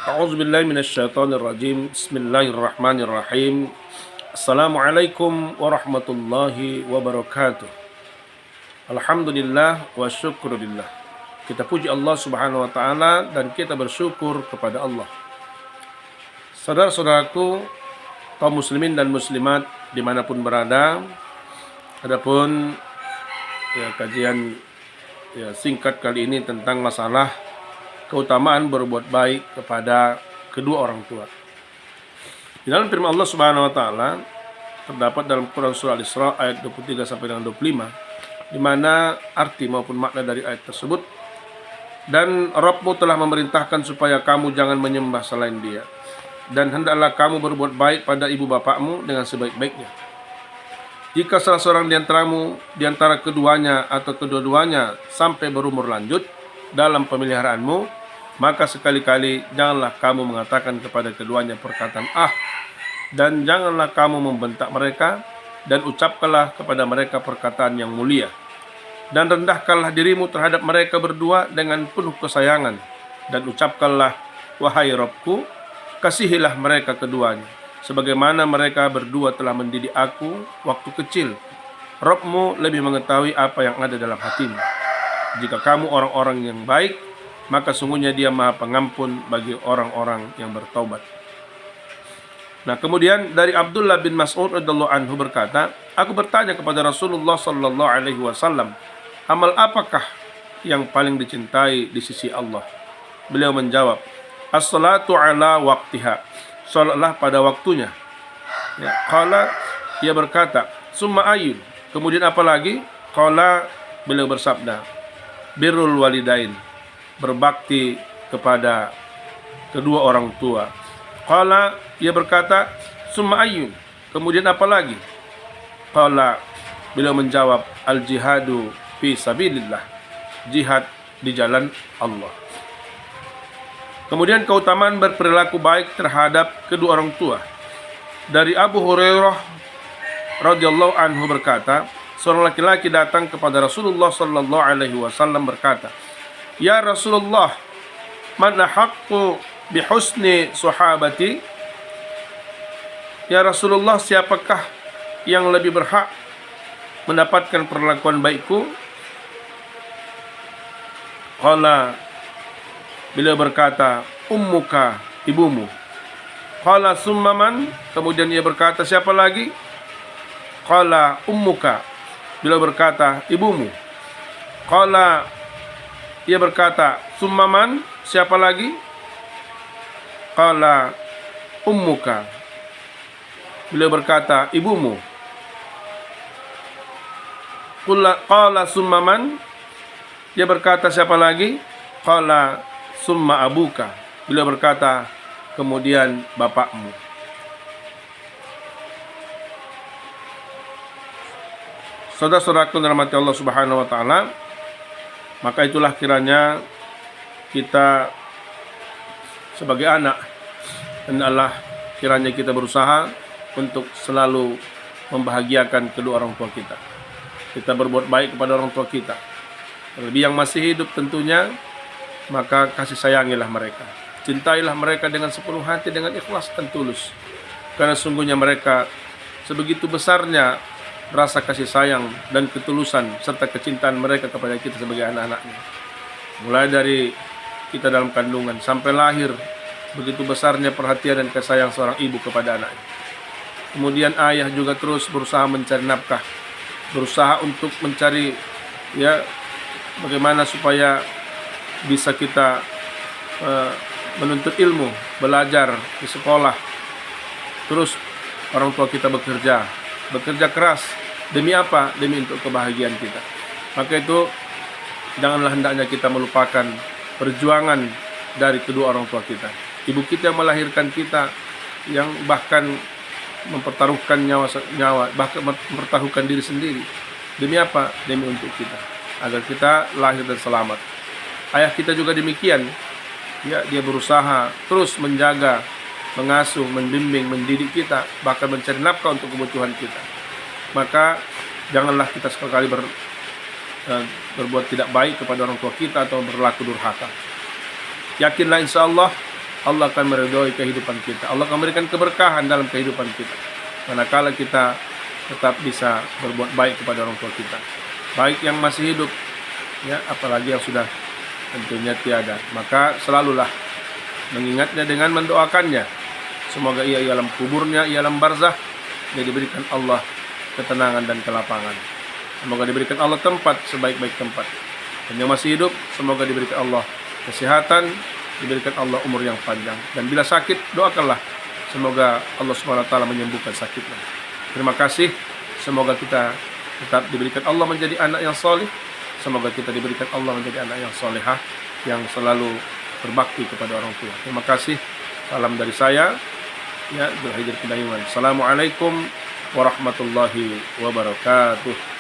A'udzu billahi minasyaitonir rajim. Bismillahirrahmanirrahim. Assalamualaikum warahmatullahi wabarakatuh. Alhamdulillah wa syukurillah. Kita puji Allah Subhanahu wa taala dan kita bersyukur kepada Allah. Saudara-saudaraku, kaum muslimin dan muslimat dimanapun berada, adapun kajian singkat kali ini tentang masalah keutamaan berbuat baik kepada kedua orang tua. Di dalam firman Allah Subhanahu wa taala terdapat dalam Quran surah Al-Isra ayat 23 sampai dengan 25, di mana arti maupun makna dari ayat tersebut, dan Rabbmu telah memerintahkan supaya kamu jangan menyembah selain Dia, dan hendaklah kamu berbuat baik pada ibu bapakmu dengan sebaik-baiknya. Jika salah seorang di antara keduanya atau kedua-duanya sampai berumur lanjut dalam pemeliharaanmu, maka sekali-kali janganlah kamu mengatakan kepada keduanya perkataan dan janganlah kamu membentak mereka, dan ucapkanlah kepada mereka perkataan yang mulia, dan rendahkanlah dirimu terhadap mereka berdua dengan penuh kesayangan, dan ucapkanlah, wahai Rabbku, kasihilah mereka keduanya sebagaimana mereka berdua telah mendidik aku waktu kecil. Rabbmu lebih mengetahui apa yang ada dalam hatimu. Jika kamu orang-orang yang baik, maka sungguhnya Dia Maha Pengampun bagi orang-orang yang bertaubat. Nah, kemudian dari Abdullah bin Mas'ud radhiyallahu anhu berkata, aku bertanya kepada Rasulullah sallallahu alaihi wasallam, amal apakah yang paling dicintai di sisi Allah? Beliau menjawab, as-salatu ala waqtiha, salatlah pada waktunya. Qala, ia berkata, summa ayun, kemudian apa lagi? Qala, beliau bersabda, birrul walidain, berbakti kepada kedua orang tua. Qala, ia berkata, summa ayyun, kemudian apa lagi? Qala, beliau menjawab, al jihadu fi sabilillah, jihad di jalan Allah. Kemudian keutamaan berperilaku baik terhadap kedua orang tua. Dari Abu Hurairah radhiyallahu anhu berkata, seorang laki-laki datang kepada Rasulullah sallallahu alaihi wasallam berkata, ya Rasulullah, man haqqu bihusni sahabati? Ya Rasulullah, siapakah yang lebih berhak mendapatkan perlakuan baikku? Qala, beliau berkata, ummuka, ibumu. Qala summa man, kemudian ia berkata, siapa lagi? Qala ummuka, beliau berkata, ibumu. Qala, ia berkata, summa man, siapa lagi? Qala ummuka, beliau berkata, ibumu. Qala summa man, dia berkata, siapa lagi? Qala summa abuka, beliau berkata, kemudian bapakmu. Saudara-saudaraku dalam hati Allah Subhanahu wa taala, maka itulah kiranya kita sebagai anak, hendaklah kiranya kita berusaha untuk selalu membahagiakan kedua orang tua kita. Kita berbuat baik kepada orang tua kita. Terlebih yang masih hidup tentunya, maka kasih sayangilah mereka. Cintailah mereka dengan sepenuh hati, dengan ikhlas dan tulus. Karena sungguhnya mereka sebegitu besarnya rasa kasih sayang dan ketulusan serta kecintaan mereka kepada kita sebagai anak-anaknya. Mulai dari kita dalam kandungan sampai lahir, begitu besarnya perhatian dan kasih sayang seorang ibu kepada anaknya. Kemudian ayah juga terus berusaha mencari nafkah, berusaha untuk mencari bagaimana supaya bisa kita menuntut ilmu, belajar di sekolah. Terus orang tua kita bekerja keras. Demi apa? Demi untuk kebahagiaan kita. Maka itu janganlah hendaknya kita melupakan perjuangan dari kedua orang tua kita. Ibu kita yang melahirkan kita, yang bahkan mempertaruhkan nyawa, bahkan mempertaruhkan diri sendiri. Demi apa? Demi untuk kita, agar kita lahir dan selamat. Ayah kita juga demikian. Dia berusaha terus menjaga, mengasuh, membimbing, mendidik kita, bahkan mencari nafkah untuk kebutuhan kita. Maka janganlah kita sekali-kali berbuat tidak baik kepada orang tua kita atau berlaku durhaka. Yakinlah insya Allah Allah akan meridhoi kehidupan kita. Allah akan memberikan keberkahan dalam kehidupan kita. Manakala kita tetap bisa berbuat baik kepada orang tua kita, baik yang masih hidup, ya, apalagi yang sudah tentunya tiada. Maka selalulah mengingatnya dengan mendoakannya. Semoga ia alam kuburnya, ia alam barzah, dia diberikan Allah ketenangan dan kelapangan. Semoga diberikan Allah tempat sebaik-baik tempat. Dan yang masih hidup, semoga diberikan Allah kesehatan, diberikan Allah umur yang panjang. Dan bila sakit, doakanlah semoga Allah SWT menyembuhkan sakitnya. Terima kasih. Semoga kita tetap diberikan Allah menjadi anak yang soleh. Semoga kita diberikan Allah menjadi anak yang solehah, yang selalu berbakti kepada orang tua. Terima kasih. Salam dari saya, ya, Dzulhijjah Kidayuman. Assalamualaikum warahmatullahi wabarakatuh.